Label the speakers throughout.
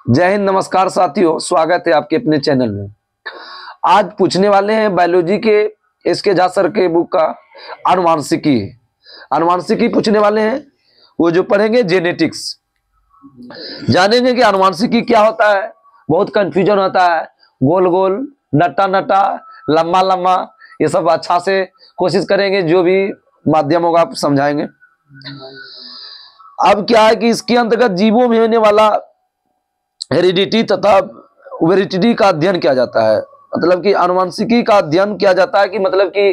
Speaker 1: जय हिंद, नमस्कार साथियों, स्वागत है आपके अपने चैनल में। आज पूछने वाले हैं बायोलॉजी के एस के झा सर के बुक का अनुवांशिकी पूछने वाले हैं। वो जो पढ़ेंगे जेनेटिक्स, जानेंगे कि अनुवांशिकी क्या होता है। बहुत कंफ्यूजन होता है, गोल गोल, नट्टा नट्टा, लम्बा लम्बा, ये सब अच्छा से कोशिश करेंगे, जो भी माध्यम होगा आप समझाएंगे। अब क्या है कि इसके अंतर्गत जीवों में होने वाला हेरिडिटी तथा वेरिडिटी का अध्ययन किया जाता है। मतलब कि अनुवांशिकी का अध्ययन किया जाता है कि मतलब कि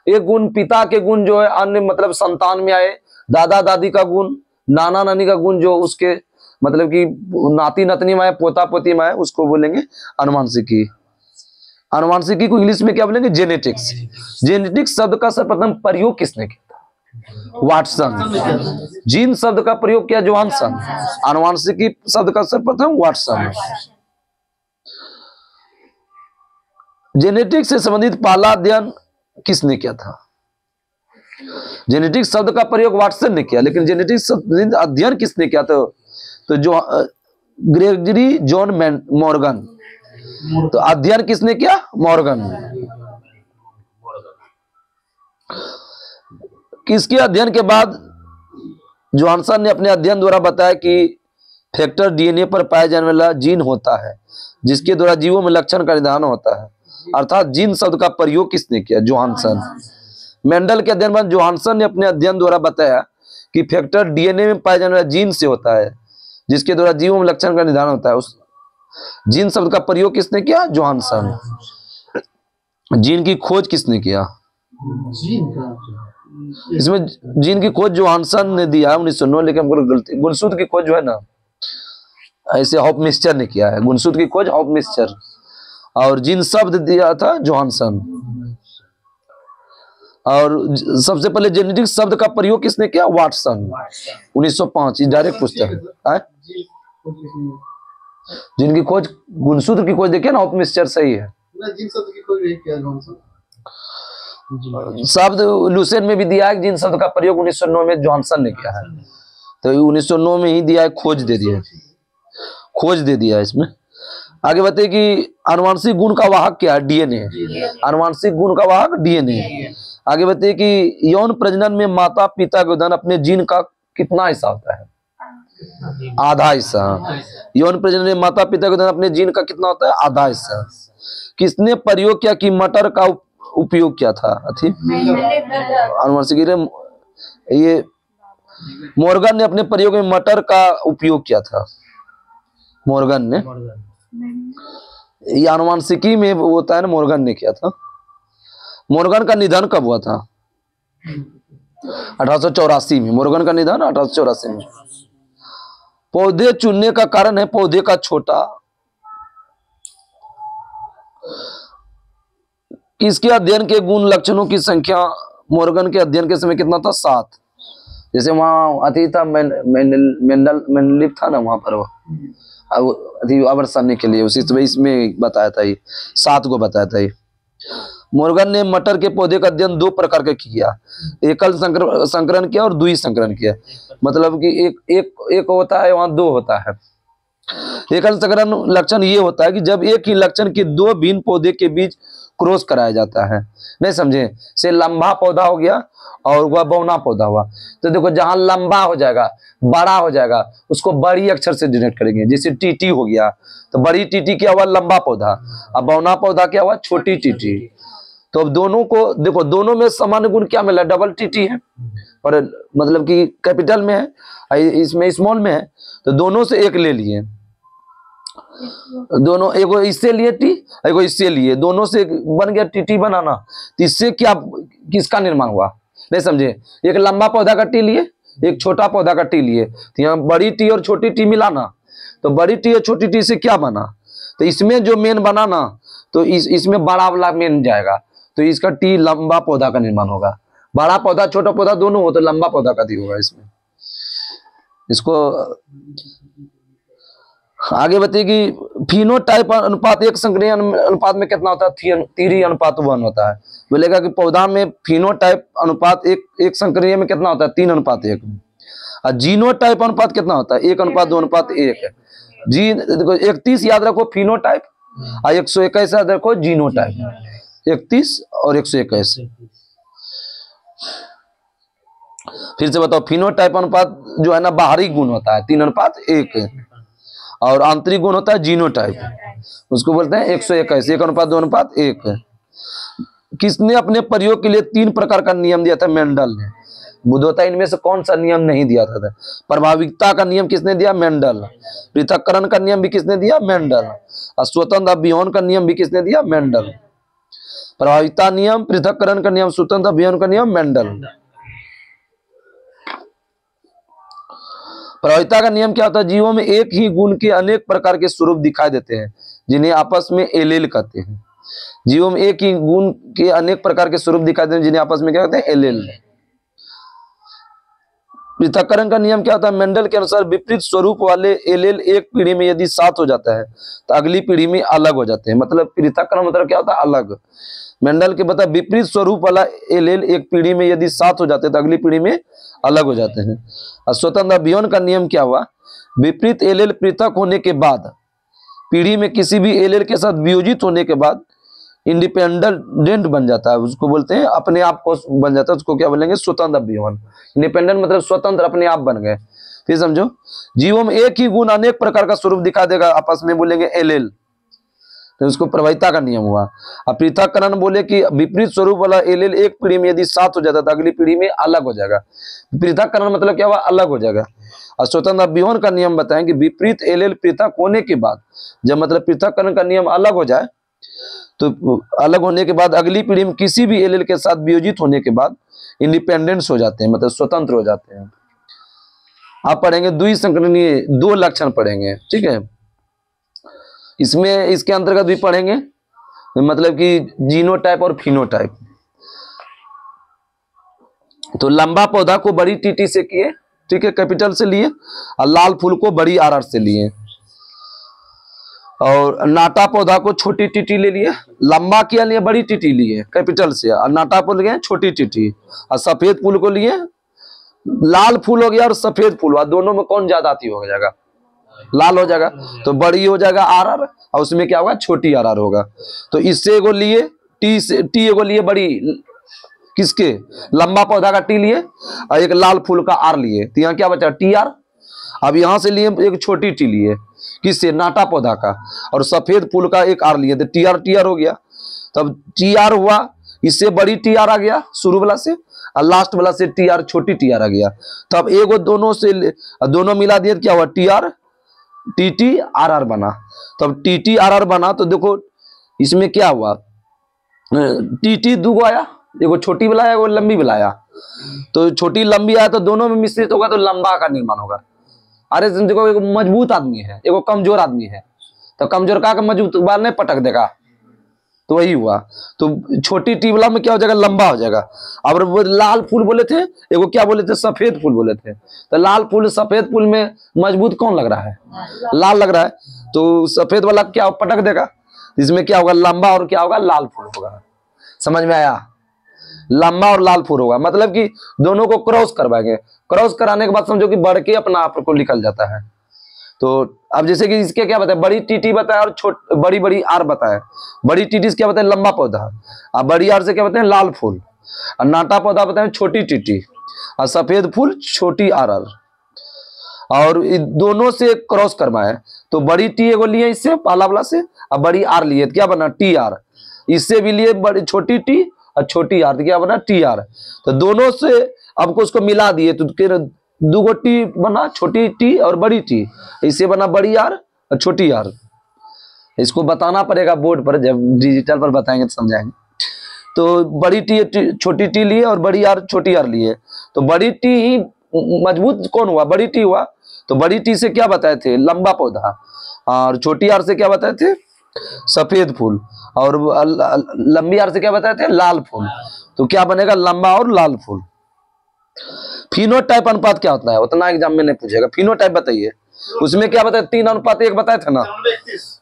Speaker 1: एक गुण, पिता के गुण जो है अन्य मतलब संतान में आए, दादा दादी का गुण, नाना नानी का गुण जो उसके मतलब कि नाती नतनी में आए, पोता पोती में आए, उसको बोलेंगे अनुवांशिकी। अनुवांशिकी को इंग्लिश में क्या बोलेंगे? जेनेटिक्स। जेनेटिक्स शब्द का सर्वप्रथम प्रयोग किसने किया? वाटसन। जीन शब्द का प्रयोग किया जोहानसन। अनुवांशिकी शब्द का सर्वप्रथम वाटसन। जेनेटिक्स से संबंधित पहला अध्ययन किसने किया था? जेनेटिक्स शब्द का प्रयोग वाटसन ने किया, लेकिन जेनेटिक्स अध्ययन किसने किया? तो जो ग्रेगरी जॉन मॉर्गन। तो अध्ययन किसने किया? मॉर्गन। किसके अध्ययन के बाद जोहानसन ने अपने अध्ययन द्वारा बताया कि फैक्टर डीएनए पर पाया जाने वाला जीन होता है जिसके द्वारा जीवों में लक्षण का निदान होता है। अर्थात जीन शब्द का प्रयोग किसने किया? जोहानसन। मेंडल के अध्ययन में जोहानसन ने अपने अध्ययन द्वारा बताया कि फैक्टर डीएनए में पाया जाने वाला जीन से होता है जिसके द्वारा जीवों में लक्षण का निदान होता है। उस जीन शब्द का प्रयोग किसने किया? जोहानसन। जीन की खोज किसने किया? इसमें जीन की खोज जोहानसन ने दिया 1909, लेकिन गलती, गुणसूत्र की खोज जो है ना, ऐसे हॉफमिस्टर ने किया है। गुणसूत्र की खोज हॉफमिस्टर, और जीन शब्द दिया था जोहानसन। और सबसे पहले जेनेटिक्स शब्द का प्रयोग किसने किया? वाटसन, 1905। डायरेक्ट पुस्तक है। जिनकी खोज, गुणसूत्र की खोज देखिए ना, हॉफमिस्टर सही है। शब्द लुसेन में भी दिया है, जिन शब्द का प्रयोग 1909 में जोहानसन ने किया है। तो 1909 में ही दिया है, खोज दे दिया है इसमें। आगे बताइए कि अनुवांशिक गुण का वाहक क्या है? डीएनए। अनुवांशिक गुण का वाहक डीएनए। आगे बताइए कि यौन प्रजनन में माता पिता के उदाहरण अपने जीन का कितना हिस्सा होता है? आधा हिस्सा। यौन प्रजनन में माता पिता के उदाहरण अपने जीन का कितना होता है? आधा हिस्सा। किसने प्रयोग किया कि मटर का उपयोग क्या था? अनुवांशिकी ये मॉर्गन ने अपने प्रयोग में मटर का उपयोग किया था। मॉर्गन ने, ये अनुवांशिकी में होता है ना, मॉर्गन ने किया था। मॉर्गन का निधन कब हुआ था? 1884 में। मॉर्गन का निधन 1884 में। पौधे चुनने का कारण है पौधे का छोटा। किसके अध्ययन के गुण लक्षणों की संख्या मॉर्गन के अध्ययन के समय कितना था? 7। जैसे वहां अति था मेंडल था ना, वहां पर वो आवर्षण के लिए उसी इसमें बताया था, ये 7 को बताया था। मॉर्गन ने मटर के पौधे का अध्ययन 2 प्रकार का किया। एकल संकरण किया और द्वि संकरण किया। मतलब कि एक होता है, वहां 2 होता है। एकल संकरण लक्षण ये होता है कि जब एक ही लक्षण के 2 भिन्न पौधे के बीच क्रॉस कराया जाता है। नहीं समझे? से लंबा पौधा हो गया और वह बौना पौधा हुआ। तो देखो, जहां लंबा हो जाएगा, बड़ा हो जाएगा, उसको बड़ी अक्षर से डिनोट करेंगे। जैसे टीटी हो गया, तो बड़ी टीटी क्या हुआ? लंबा पौधा। अब बौना पौधा क्या हुआ? छोटी टीटी। तो अब दोनों को देखो, दोनों में सामान्य गुण क्या मिला? डबल टीटी है, और मतलब कि कैपिटल में है, इसमें स्मॉल में है। तो दोनों से एक ले लिए, दोनों, एगो इससे लिए टी, एगो इससे लिए, दोनों से बन गया टीटी बनाना। तो इससे क्या, किसका निर्माण हुआ? नहीं समझे? एक लंबा पौधा का टी लिए, एक छोटा पौधा का टी लिए, तो यहाँ बड़ी टी और छोटी टी मिलाना, तो बड़ी टी और छोटी टी से क्या बना? तो इसमें जो मेन बना ना, तो इसमें बड़ा वाला मेन जाएगा, तो इसका टी लंबा पौधा का निर्माण होगा। बड़ा पौधा छोटा पौधा दोनों हो तो लंबा पौधा का टी होगा इसमें। इसको आगे बताइए कि फिनोटाइप अनुपात एक संक्रिय अनुपात में कितना होता है? 3:1 होता है। बोलेगा कि पौधा में फिनोटाइप अनुपात एक संक्रिय में कितना होता है? 3:1। और जीनोटाइप अनुपात कितना होता है? 1:2:1 है। जी देखो 31 याद रखो फिनोटाइप और 121 याद रखो जीनोटाइप। 31 और 121। फिर से बताओ, फिनोटाइप अनुपात जो है ना बाहरी गुण होता है 3:1 और आंतरिक गुण होता है जीनोटाइप, उसको बोलते हैं 121, 1:2:1। किसने अपने प्रयोग के लिए 3 प्रकार का नियम दिया था? मेंडल ने। बुद्धता इनमें से कौन सा नियम नहीं दिया था? प्रभाविकता का नियम किसने दिया? मेंडल। पृथक्करण का नियम भी किसने दिया? मेंडल। और स्वतंत्र अभियोजन का नियम भी किसने दिया? मेंडल। प्रभाविकता नियम, पृथक्करण का नियम, स्वतंत्र अभियोजन का नियम, मेंडल। प्रभाविकता का नियम क्या होता है? जीवों में एक ही गुण के अनेक प्रकार के स्वरूप दिखाई देते हैं जिन्हें आपस में एलेल कहते हैं। जीवों में एक ही गुण के अनेक प्रकार के स्वरूप दिखाई देते हैं जिन्हें आपस में क्या कहते हैं? एलेल। पृथक्करण का नियम क्या होता है? मेंडल के अनुसार विपरीत स्वरूप वाले एलेल एक पीढ़ी में यदि 7 हो जाता है तो अगली पीढ़ी में अलग हो जाते हैं। मतलब पृथक्करण मतलब क्या होता है? अलग। मेंडल के बता विपरीत स्वरूप वाला एलेल एक पीढ़ी में यदि 7 हो जाते हैं तो अगली पीढ़ी में अलग हो जाते हैं। और स्वतंत्र अभियोजन का नियम क्या हुआ? विपरीत एलेल पृथक होने के बाद पीढ़ी में किसी भी एलेल के साथ वियोजित होने के बाद इंडिपेंडेंट बन जाता है, उसको बोलते हैं अपने आप को बन जाता है, उसको क्या बोलेंगे? स्वतंत्र अभियोजन। इंडिपेंडेंट मतलब स्वतंत्र, अपने आप बन गए। फिर समझो, जीवों में एक ही गुण अनेक प्रकार का स्वरूप दिखा देगा, आपस में बोलेंगे एलेल, तो उसको प्रभाविकता का नियम हुआ। अब पृथक्करण बोले कि विपरीत स्वरूप वाला एलेल एक पीढ़ी में यदि 7 हो जाता है तो अगली पीढ़ी में अलग हो जाएगा। पृथक्करण मतलब क्या हुआ? अलग हो जाएगा। और स्वतंत्र अभियोजन का नियम बताएं कि विपरीत एलेल पृथक होने के बाद, जब मतलब पृथक्करण का नियम अलग हो जाए तो अलग होने के बाद अगली पीढ़ी में किसी भी एलेल के साथ वियोजित होने के बाद इंडिपेंडेंस हो जाते हैं, मतलब स्वतंत्र हो जाते हैं। आप पढ़ेंगे द्विसंकरणीय 2 लक्षण पढ़ेंगे, ठीक है। इसमें इसके अंतर्गत भी पढ़ेंगे, मतलब कि जीनोटाइप और फिनोटाइप। तो लंबा पौधा को बड़ी टीटी से किए, ठीक है, कैपिटल से लिए, और लाल फूल को बड़ी आर से लिए। और नाटा पौधा को छोटी टीटी ले लिए, लंबा किया लिए बड़ी टीटी लिए कैपिटल से, और नाटा फूल लिए छोटी टीटी, और सफेद फूल को लिए, लाल फूल हो गया और सफेद फूल हुआ, दोनों में कौन ज्यादा हो जाएगा? लाल हो जाएगा, तो बड़ी हो जाएगा आर आर, और उसमें क्या होगा? छोटी आर आर होगा। तो इससे एगो लिए टी से, टी एगो लिए बड़ी, किसके? लंबा पौधा का टी लिए, और एक लाल फूल का आर लिए, तो यहाँ क्या बचा? T R. अब यहां से लिए एक छोटी टी लिए, किससे? नाटा पौधा का, और सफेद फूल का एक आर लिए, तो टी आर हो गया। तब टी आर हुआ, इससे बड़ी टी आर आ गया शुरू वाला से, और लास्ट वाला से टी आर, छोटी टी आर आ गया। तब एगो दोनों से दोनों मिला दिए, क्या हुआ? T R T T R R बना। तब टी टी आर आर बना, तो देखो इसमें क्या हुआ? टी टी दूगो आया, एगो छोटी वाला है, एगो लंबी वाला आया। तो छोटी लंबी आया तो दोनों में मिश्रित होगा, तो लंबा का निर्माण होगा। अरे देखो, एगो मजबूत आदमी है, एगो कमजोर आदमी है, तो कमजोर का मजबूत बाल नहीं पटक देगा, तो वही हुआ। तो छोटी टी वाला में क्या हो जाएगा? लंबा हो जाएगा। अब वो लाल फूल बोले थे, एगो क्या बोले थे? सफेद फूल बोले थे। तो लाल फूल सफेद फूल में मजबूत कौन लग रहा है? लाल लग रहा है, तो सफेद वाला क्या पटक देगा, इसमें क्या होगा? लंबा और क्या होगा? लाल फूल होगा। समझ में आया? लंबा और लाल फूल होगा, मतलब कि दोनों को क्रॉस करवाएंगे। क्रॉस कराने के बाद समझो कि बढ़ के अपना आप को निकल जाता है। तो अब जैसे कि इसके क्या बताया? बड़ी टीटी बताया और बड़ी बड़ी आर बताया। बड़ी टीटी से क्या बताया? लंबा पौधा, और बड़ी आर से क्या बताए? लाल फूल। और नाटा पौधा बताए छोटी टीटी, और सफेद फूल छोटी आर आर। और दोनों से क्रॉस करवाए, तो बड़ी टी एगो लिए इससे पहला वाला से, और बड़ी आर लिए, क्या बना? T R. इससे भी लिए बड़ी छोटी टी और छोटी आर, क्या बना? T R. तो दोनों से अब उसको मिला दिए, तो दूगो टी बना, छोटी टी और बड़ी टी, इससे बना बड़ी आर और छोटी आर। इसको बताना पड़ेगा बोर्ड पर, जब डिजिटल पर बताएंगे तो समझाएंगे। तो बड़ी टी छोटी टी लिए और बड़ी आर छोटी आर लिए, तो बड़ी टी ही मजबूत कौन हुआ? बड़ी टी हुआ। तो बड़ी टी से क्या बताए थे? लंबा पौधा। और छोटी आर से क्या बताए थे? सफेद फूल। और लंबी आर से क्या बताए थे? लाल फूल। तो क्या बनेगा? लंबा और लाल फूल। फिनोटाइप अनुपात क्या होता है? उतना एग्जाम में नहीं पूछेगा। फिनोटाइप बताइए, उसमें क्या बताया? 3:1 बताए थे ना,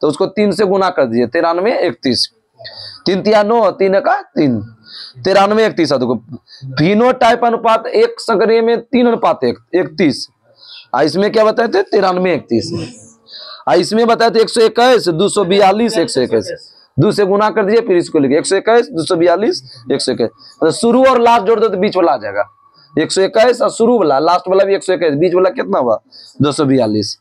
Speaker 1: तो उसको 3 से गुना कर दीजिए, 93 31, 3 3 9, 3 का 3, 93 31। देखो फिनोटाइप अनुपात एक संक्रिय में 3:1 31, इसमें क्या बताए थे? 93 31। इसमें बताया था 121, 242, 121, 2 से गुना कर दीजिए फिर इसको लिखिए 121, 242, 121। मतलब शुरू और लास्ट जोड़ दो तो बीच वाला आ जाएगा 121 और शुरू वाला लास्ट वाला भी 121, बीच वाला कितना हुआ 242।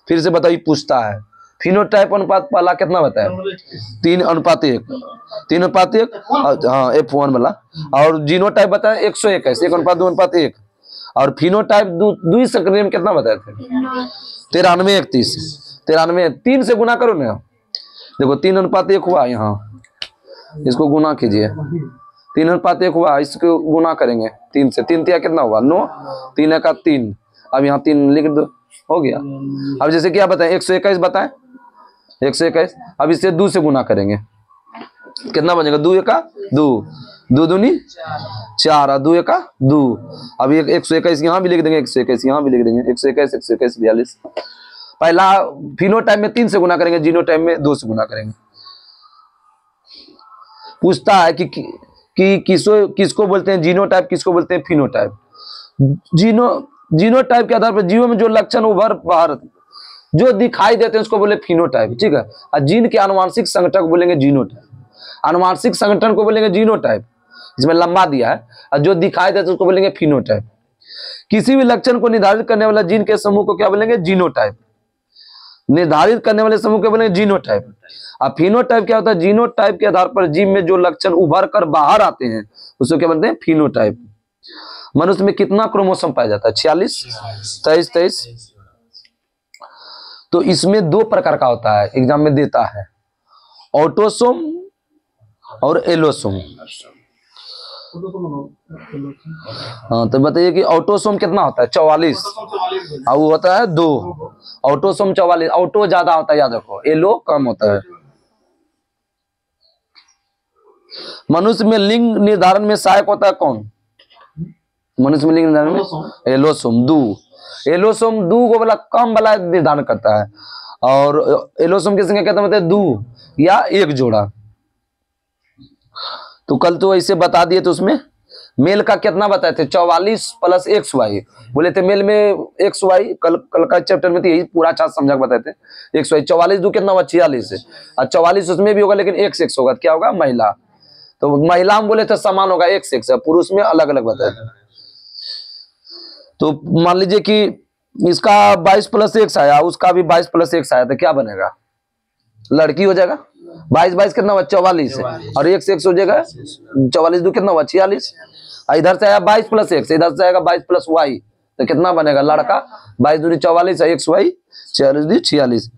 Speaker 1: फिर से बताइए पूछता है फिनोटाइप अनुपात वाला कितना बताया 3:1, 3:1, हाँ F1 वाला। और जीनोटाइप बताया 121, 1:2:1। और फिनोटाइप द्वि संकरण में कितना बताए थे 93, 31, 93। 3 से गुना करो ना, देखो 3:1 हुआ, यहाँ इसको गुना कीजिए 3:1 हुआ, इसको गुना करेंगे 3 से, 3 तिया कितना हुआ 9, 3 का 3, अब यहाँ 3 लिख दो हो गया। अब जैसे क्या बताएं 121 बताएं 121, अब इससे 2 से गुना करेंगे कितना बनेगा 2 का 2, 2 दूनी 4 और 2 का 2। अब 121 यहाँ भी लिख देंगे 121 यहाँ भी लिख देंगे 121, 121, 42। पहला फिनोटाइप में 3 से गुना करेंगे, जीनोटाइप में 2 से गुना करेंगे। पूछता है कि किसको बोलते हैं जीनोटाइप, किसको बोलते हैं फिनोटाइप। जीनोटाइप के आधार पर जीवों में जो लक्षण उभर बाहर जो दिखाई देते हैं उसको बोले फिनोटाइप, ठीक है। और जीन के आनुवांशिक संगठन को बोलेंगे जीनोटाइप, आनुवांशिक संगठन को बोलेंगे जीनोटाइप, इसमें लंबा दिया है। और जो दिखाई देते हैं उसको बोलेंगे फिनोटाइप। किसी भी लक्षण को निर्धारित करने वाला जीन के समूह को क्या बोलेंगे जीनोटाइप, निर्धारित करने वाले समूह के बोलेंगे जीनोटाइप। अब फिनोटाइप क्या होता है, जीनोटाइप के आधार पर जीव में जो लक्षण उभर कर बाहर आते हैं उसको क्या बोलते हैं फिनोटाइप। मनुष्य में कितना क्रोमोसोम पाया जाता है 46, 23, 23। तो इसमें 2 प्रकार का होता है, एग्जाम में देता है ऑटोसोम और एलोसोम। हाँ तो बताइए कि ऑटोसोम कितना होता है 44 और वो होता है 2। ऑटोसोम 44, ऑटो ज्यादा होता है याद रखो, एलो कम होता है। मनुष्य में लिंग निर्धारण में सहायक होता है कौन, मनुष्य में लिंग निर्धारण में एलोसोम 2। एलोसोम 2 को वाला कम वाला निर्धारण करता है और एलोसोम की संख्या कितना बताते हैं 2 या 1 जोड़ा। तो कल तो ऐसे बता दिए, तो उसमें मेल का कितना बताए थे 44 + XY बोले थे, मेल में XY कल का चैप्टर में तो यही पूरा चार्ट समझा के बताए थे। XY 44 2 कितना हुआ 46 है, और 44 उसमें भी होगा लेकिन XX होगा, क्या होगा महिला। तो महिला में बोले थे समान होगा XX, पुरुष में अलग अलग बताए थे। तो मान लीजिए कि इसका 22 + X आया, उसका भी 22 + X आया, तो क्या बनेगा लड़की हो जाएगा। 22 22 कितना हुआ 44 है और XX हो जाएगा 44 2 कितना हुआ 46। इधर से आया 22 + X, इधर से आएगा 22 + Y, तो कितना बनेगा लड़का 22 दूनी 44 है XY 46 दूनी 46।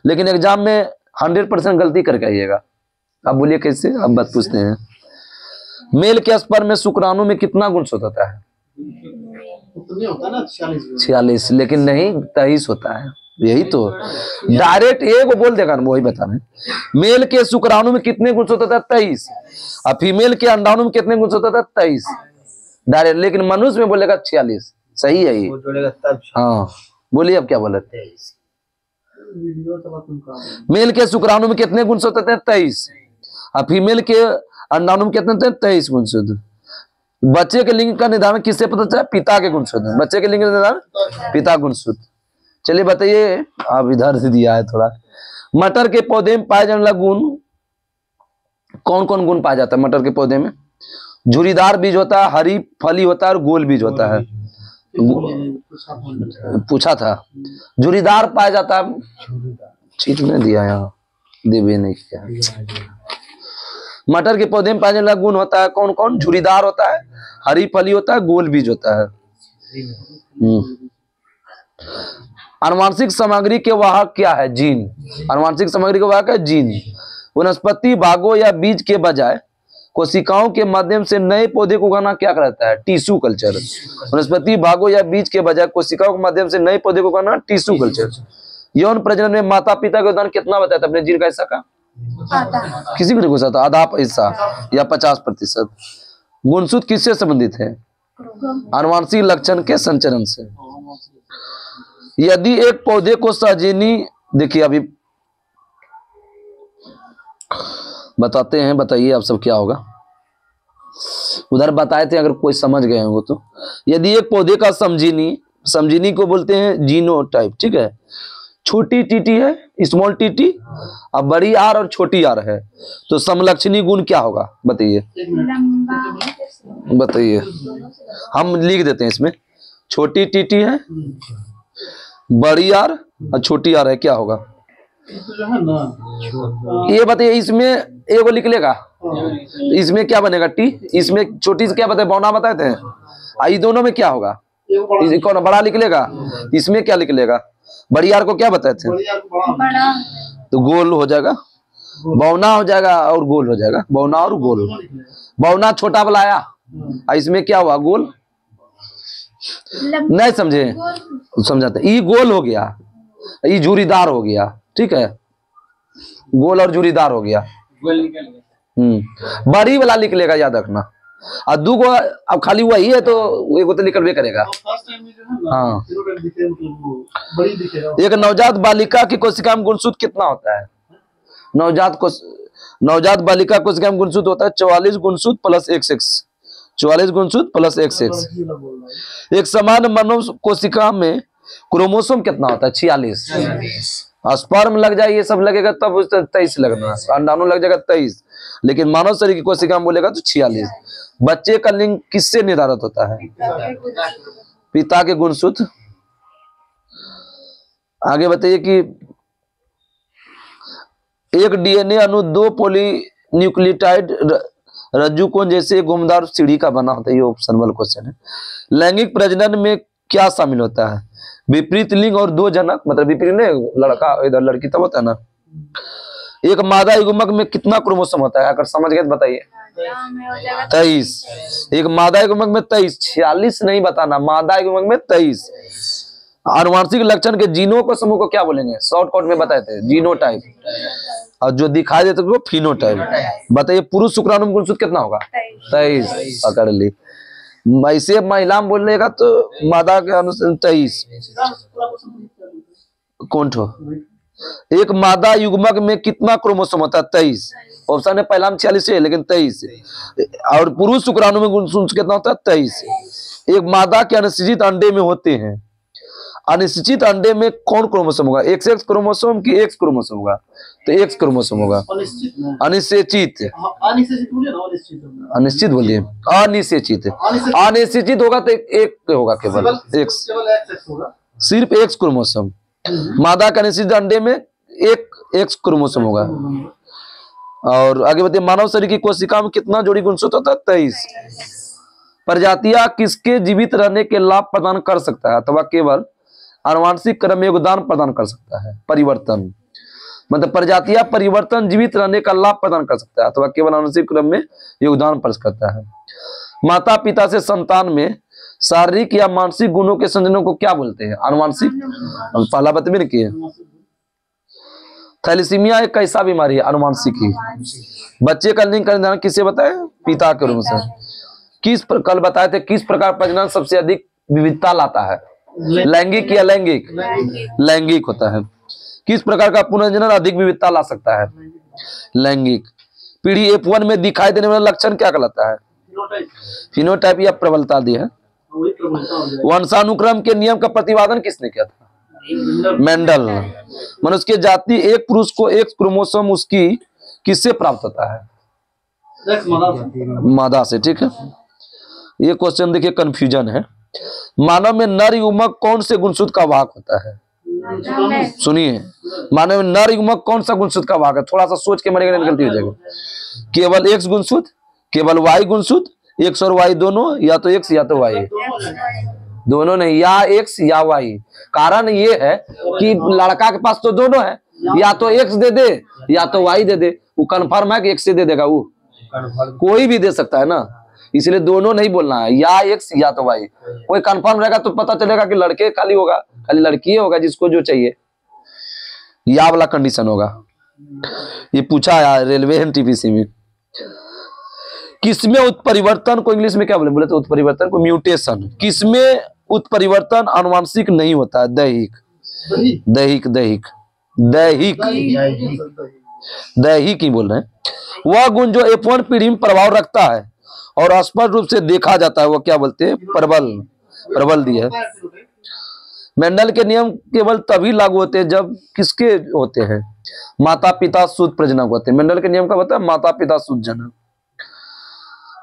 Speaker 1: लेकिन एग्जाम में 100% गलती करके आइएगा। अब बोलिए कैसे, अब बात पूछते हैं मेल के स्पर्म में शुक्राणु में कितना गुणसूत्र होता है
Speaker 2: होता है ना
Speaker 1: 46, लेकिन नहीं 23 होता है। यही तो डायरेक्ट एक बोल देगा ना, वही बता रहे। मेल के शुक्राणु में कितने गुणसूत्र होता है 23, और फीमेल के अंडाणु में कितने गुणसूत्र होता है 23 डायरेक्ट। लेकिन मनुष्य में बोलेगा 46, सही है ये। हाँ बोलिए अब क्या बोले। मेल के शुक्राणु में कितने गुणसूत्र होते हैं 23, और फीमेल के अंडाणु में कितने होते हैं 23 गुणसूत्र। बच्चे के लिंग का निर्धारण किससे पता चला, पिता के गुणसूत्र। बच्चे के लिंग का निर्धारण पिता गुणसूत्र। चलिए बताइए, आप इधर से दिया है थोड़ा। मटर के पौधे में पाए जाने वाला गुण, कौन कौन गुण पाया जाता है मटर के पौधे में। झुरीदार बीज होता है, हरी फली होता है और गोल बीज होता है। पूछा था झुरीदार पाया जाता है, चीट में दिया यहाँ, देवे नहीं किया। मटर के पौधे में पाए जाने वाला गुण होता है कौन कौन, झुरीदार होता है, हरी फली होता है, गोल बीज होता है। आनुवांशिक सामग्री के वाहक क्या है, जीन। आनुवांशिक सामग्री के वाहक है जीन। वनस्पति भागों या बीज के बजाय कोशिकाओं के माध्यम से नए पौधे को उगाना क्या कहलाता है, टिश्यू कल्चर। वनस्पति भागों या बीज के बजाय कोशिकाओं के माध्यम से नए पौधे को उगाना टिश्यू कल्चर। यौन प्रजनन में माता पिता के योगदान कितना बताया था अपने जीन का हिस्सा का, किसी को नहीं पूछा था, आधा हिस्सा या 50%। गुणसूत्र किससे संबंधित है, आनुवांशिक लक्षण के संचरण से। यदि एक पौधे को सहजीनी, देखिए अभी बताते हैं, बताइए आप सब क्या होगा। उधर बताए थे, अगर कोई समझ गए होंगे तो। यदि एक पौधे का समजीनी, समजीनी को बोलते हैं जीनोटाइप, ठीक है। छोटी टीटी है, स्मॉल टीटी, और बड़ी आर और छोटी आर है, तो समलक्षणी गुण क्या होगा बताइए? बताइए, हम लिख देते हैं इसमें। छोटी टीटी है, बड़ी आर और छोटी आर है, क्या होगा
Speaker 2: जो है ना,
Speaker 1: ये बताइए। इसमें एगो लिख लेगा, इसमें क्या बनेगा? टी। इसमें छोटी से क्या बताए? बौना बताए थे। ये दोनों में क्या होगा? कौन बड़ा लिख लेगा? इसमें क्या लिख लेगा? बड़ी आर को क्या बताए थे? तो गोल हो जाएगा, बौना हो जाएगा और गोल हो जाएगा, बौना और गोल। बौना छोटा वाला आया, इसमें क्या हुआ? गोल। नहीं समझे? समझाते, ये गोल हो गया, ये झूरीदार हो गया, ठीक है, गोल और झूरीदार हो गया। बड़ी वाला लिख लेगा, याद रखना। और दू को अब खाली वही है तो एगो तो निकलबे करेगा। हाँ, एक नवजात बालिका की कोशिका में गुणसूत्र कितना होता है? नवजात बालिका कोशिका में गुणसूत्र होता है 44 गुणसूत्र प्लस XX, 44 गुणसूत्र प्लस XX। एक समान मानव कोशिका में क्रोमोसोम कितना होता है? 46। स्पर्म लग जाए, ये सब लगेगा तब 23 लगना, अंडाणु लग जाएगा 23, लेकिन मानव शरीर की कोशिका में बोलेगा तो 46। बच्चे का लिंग किससे निर्धारित होता है? पिता के गुणसूत्र। आगे बताइए कि एक DNA अणु 2 पॉलीन्यूक्लियोटाइड रज्जुकोण जैसे घुमदार सीढ़ी का बना होता है। ये ऑप्शनल क्वेश्चन है। लैंगिक प्रजनन में क्या शामिल होता है? विपरीत लिंग और 2 जनक, मतलब विपरीत नहीं, लड़का इधर लड़की तब होता है ना। एक मादा युग्मक में कितना क्रोमोसोम होता है? अगर समझ गए तो बताइए। 23। एक मादा युग्मक में 23, 46 नहीं बताना, मादा युग्मक में 23। आनुवंशिक लक्षण के जीनों को समूह को क्या बोलेंगे? शॉर्टकट में बताए थे, जीनोटाइप, और जो दिखाई देते वो फिनोटाइप। बताइए, पुरुष शुक्राणु में गुणसूत्र कितना होगा? 23। पकड़ ली। ऐसे महिला में बोलेगा तो मादा के अनुसार 23। कौन ठो? एक मादा युग्मक में कितना क्रोमोसोम होता है? 23। ऑप्शन है पहला में 46 है, लेकिन 23। और पुरुष शुक्राणु में गुणसूत्र कितना होता है? 23। एक मादा के अनिश्चित अंडे में होते हैं, अनिश्चित अंडे में कौन क्रोमोसोम होगा? XX क्रोमोसोम की X क्रोमोसोम होगा? तो X क्रोमोसोम होगा। अनिश्चित, अनिश्चित बोलिए, अनिश्चित, अनिश्चित होगा तो एक होगा, केवल X, सिर्फ X क्रोमोसोम। मादा का अनिश्चित अंडे में एक X क्रोमोसोम होगा। और आगे बताइए, मानव शरीर की कोशिका में कितना जोड़ी गुणसूत्र होता है? 23। प्रजातियां किसके जीवित रहने के लाभ प्रदान कर सकता है अथवा केवल आनुवंशिक क्रम में योगदान प्रदान कर सकता है? परिवर्तन, मतलब प्रजातियां परिवर्तन जीवित रहने का लाभ प्रदान कर सकता है अथवा केवल आनुवंशिक क्रम में योगदान प्रदान करता है। माता पिता से संतान में शारीरिक या मानसिक गुणों के संयोजन को क्या बोलते हैं? आनुवंशिक। पहला बतबे नहीं किए। थैलेसीमिया एक कैसा बीमारी है? आनुवंशिक ही। बच्चे का लिंग का किसे बताए? पिता के रूप से। कल बताए थे किस प्रकार प्रजनन सबसे अधिक विविधता लाता है? लैंगिक या लैंगिक? लैंगिक होता है। किस प्रकार का पुनर्जनन अधिक विविधता ला सकता है? लैंगिक। पीढ़ी F1 में दिखाई देने वाला लक्षण क्या कहलाता है? फिनोटाइप या प्रबलता दी है। वंशानुक्रम के नियम का प्रतिपादन किसने किया था? मेंडल। मनुष्य की जाति एक पुरुष को एक क्रोमोसोम उसकी किससे प्राप्त होता है? मादा से, ठीक है। ये क्वेश्चन देखिए, कंफ्यूजन है। मानव में नर युग्मक कौन से गुणसूत्र का वाहक होता है? सुनिए, मानव में नर युग्मक कौन सा गुणसूत्र का वाहक है? थोड़ा सा सोच के मरेगा, गलती हो जाएगी। केवल X गुणसूत्र, केवल Y गुणसूत्र, X और Y दोनों, या तो X या तो Y? दोनों नहीं, या X या Y। कारण ये है कि लड़का के पास तो दोनों है, या तो X दे दे या तो Y दे दे। वो कंफर्म है कि X से दे देगा, वो कोई भी दे सकता है ना, इसलिए दोनों नहीं बोलना है, या X या तो Y। कोई कंफर्म रहेगा तो पता चलेगा कि लड़के खाली होगा, खाली लड़की होगा जिसको जो चाहिए, या वाला कंडीशन होगा। ये पूछा यार रेलवे NTPC में। किसमें उत्परिवर्तन को इंग्लिश में क्या बोले तो उत्परिवर्तन को म्यूटेशन। किसमें उत्परिवर्तन आनुवंशिक नहीं होता है? दैहिक। दैहिक दैहिक दैहिक दैहिक ही बोल रहे हैं। वह गुण जो F1 पीढ़ी में प्रभाव रखता है और स्पष्ट रूप से देखा जाता है, वो क्या बोलते हैं? प्रबल। प्रबल दिया है। मेंडल के नियम केवल तभी लागू होते हैं जब किसके होते हैं, माता पिता शुद्ध प्रजनक होते हैं। मेंडल के नियम का बताया माता पिता शुद्ध जनक।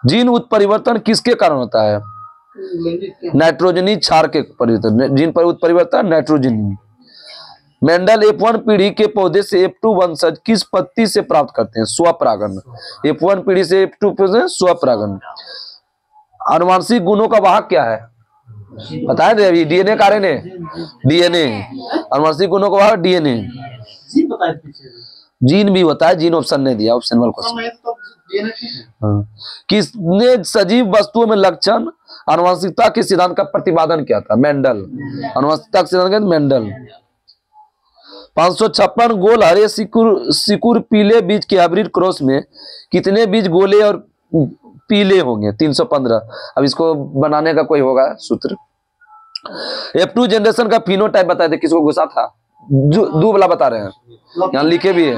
Speaker 1: जीन उत्परिवर्तन किसके कारण होता है, नाइट्रोजनी क्षार के परिवर्तन। जीन पर उत्परिवर्तन नाइट्रोजनी। मेंडल F1 पीढ़ी के पौधे से F2 वंशज किस पत्ती से प्राप्त करते हैं, स्वपरागन। F1 पीढ़ी से F2 पौधे स्वपरागन। आनुवांशिक गुणों का वाहक क्या है, बताए थे अभी, डीएनए का आरएनए, डीएनए। आनुवांशिक गुणों का वाहक डीएनए। जीन भी होता है, जीन ऑप्शन नहीं दिया, ऑप्शनल क्वेश्चन। किसने सजीव वस्तुओं में लक्षण आनुवंशिकता के सिद्धांत का प्रतिपादन किया था, मेंडल। आनुवंशिकता के सिद्धांत मेंडल। 556 गोल हरे सिकुर पीले बीज के हाइब्रिड क्रॉस में कितने बीज गोले और पीले होंगे, 315। अब इसको बनाने का कोई होगा सूत्र। F2 जनरेशन का फिनोटाइप बताए थे, किसको घुसा था, दो वाला बता रहे हैं, यहाँ लिखे भी है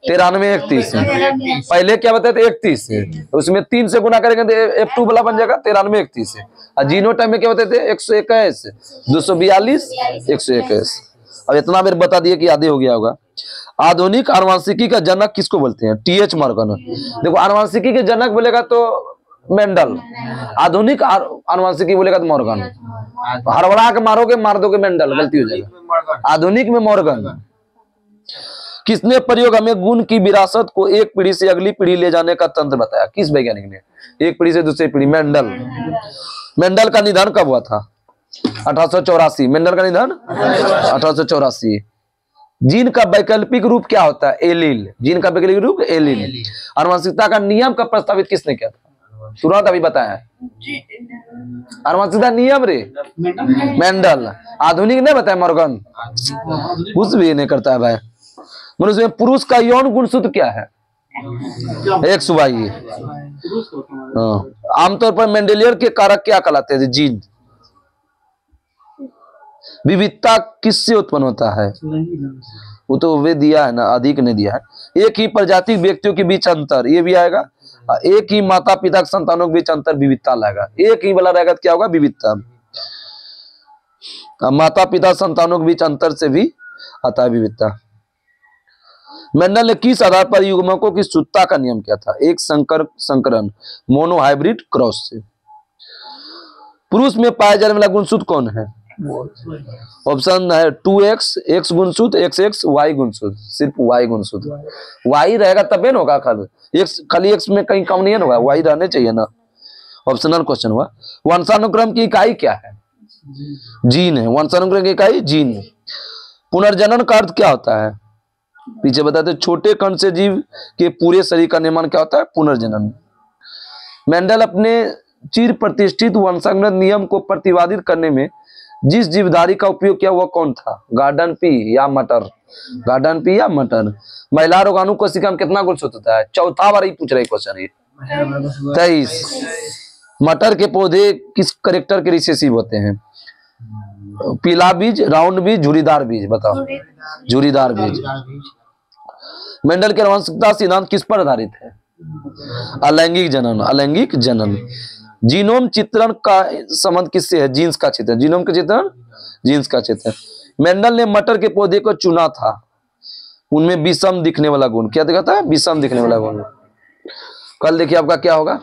Speaker 1: 93 31। पहले क्या बताए थे 31 है, उसमें 3 से गुना करेंगे तो F2 वाला बन जाएगा 93 31 है। और जीनोटाइप में क्या बताए थे 121 242 121। अब इतना मेरे बता दिए कि आधे हो गया होगा। आधुनिक आनुवंशिकी का जनक किसको बोलते हैं, TH मॉर्गन। देखो आनुवंशिकी के जनक बोलेगा तो मेंडल, आधुनिक आनुवंशिकी बोलेगा तो मॉर्गन। हड़बड़ा के मारोगे मार दोगे मेंडल, गलती हो जाएगा। आधुनिक में मॉर्गन। किसने प्रयोग हमें गुण की विरासत को एक पीढ़ी से अगली पीढ़ी ले जाने का तंत्र बताया, किस वैज्ञानिक ने, एक पीढ़ी से दूसरी पीढ़ी, मेंडल। मेंडल का निधन कब हुआ था, 1884। मेंडल का निधन 1884। जीन का वैकल्पिक रूप क्या होता है, एलील। जीन का वैकल्पिक रूप एलील। आनुवंशिकता का नियम का प्रस्तावित किसने किया था, तुरंत अभी बताया। आनुवंशिकता नियम रे मेंडल। आधुनिक नहीं बताया मॉर्गन, कुछ भी नहीं करता है भाई। मनुष्य में पुरुष का यौन गुणसूत्र क्या है, XY। आमतौर पर मेंडेलियर के कारक क्या कहलाते हैं, जीन। विविधता किससे उत्पन्न होता है, वो तो वे दिया है ना, अधिक ने दिया है। एक ही प्रजाति व्यक्तियों के बीच अंतर, ये भी आएगा। एक ही माता पिता के संतानों के बीच अंतर, विविधता लाएगा। एक ही वाला रहेगा तो क्या होगा, विविधता। माता पिता संतानों के बीच अंतर से भी आता है विविधता। मेंडल ने किस आधार पर युग्मकों की शुद्धता का नियम किया था, एक संकरण मोनो हाइब्रिड क्रॉस से। पुरुष में पाया जाने वाला गुणसूत्र कौन है, ऑप्शन है 2x, X गुणसूत्र, XX, Y गुणसूत्र। सिर्फ Y गुणसूत्र, Y रहेगा तबे ना होगा, खाली X में कहीं कम नहीं है ना, Y रहने चाहिए ना। ऑप्शनल क्वेश्चन हुआ। वंशानुक्रम की इकाई क्या है, जीन है। वंशानुक्रम की इकाई जीन। पुनर्जनन का अर्थ क्या होता है, पीछे बताते, छोटे कण से जीव के पूरे शरीर का निर्माण क्या होता है, पुनर्जनन। मेंडल अपने चिर प्रतिष्ठित वंशानुक्रम नियम को प्रतिपादित करने में जिस जीवधारी का उपयोग किया वह कौन था, गार्डन पी या मटर, गार्डन पी या मटर। महिला रोगाणु कोशिका में कितना गुणसूत्र होता है, चौथा बार ही पूछ रहे क्वेश्चन ये, 23। मटर के पौधे किस करेक्टर के रिसेसिव होते हैं, पीला बीज, राउंड बीज, झुरीदार बीज, बताओ, झुरीदार बीज। मेंडल के आनुवंशिकता सिद्धांत किस पर आधारित है, अलैंगिक जनन, अलैंगिक जनन। जीनोम चित्रण का संबंध किससे है, जीन्स का चित्रण, जीनोम का चित्रण, जीन्स का चित्रण। मेंडल ने मटर के पौधे को चुना था, उनमें विषम दिखने वाला गुण, क्या दिखा था, विषम दिखने वाला गुण। कल देखिए आपका क्या होगा,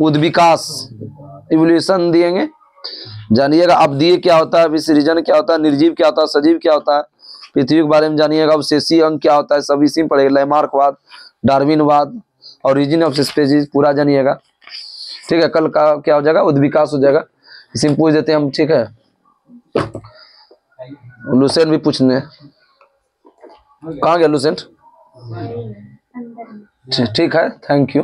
Speaker 1: उद्विकास, इवोल्यूशन दिएंगे, जानिएगा। अब दिए क्या होता है, विसर्जन क्या होता है, निर्जीव क्या होता है, सजीव क्या होता है, पृथ्वी के बारे में जानिएगा। अवशेषीय अंग क्या होता है, सब इसी में पढ़ेगा। लैमार्कवाद, डार्विनवाद, ओरिजिन ऑफ स्पीशीज पूरा जानिएगा, ठीक है। कल का क्या हो जाएगा, उद्विकास हो जाएगा, इसी में पूछ देते हैं हम, ठीक है। लुसेंट भी पूछने, कहाँ गया लुसेंट, ठीक है, थैंक यू।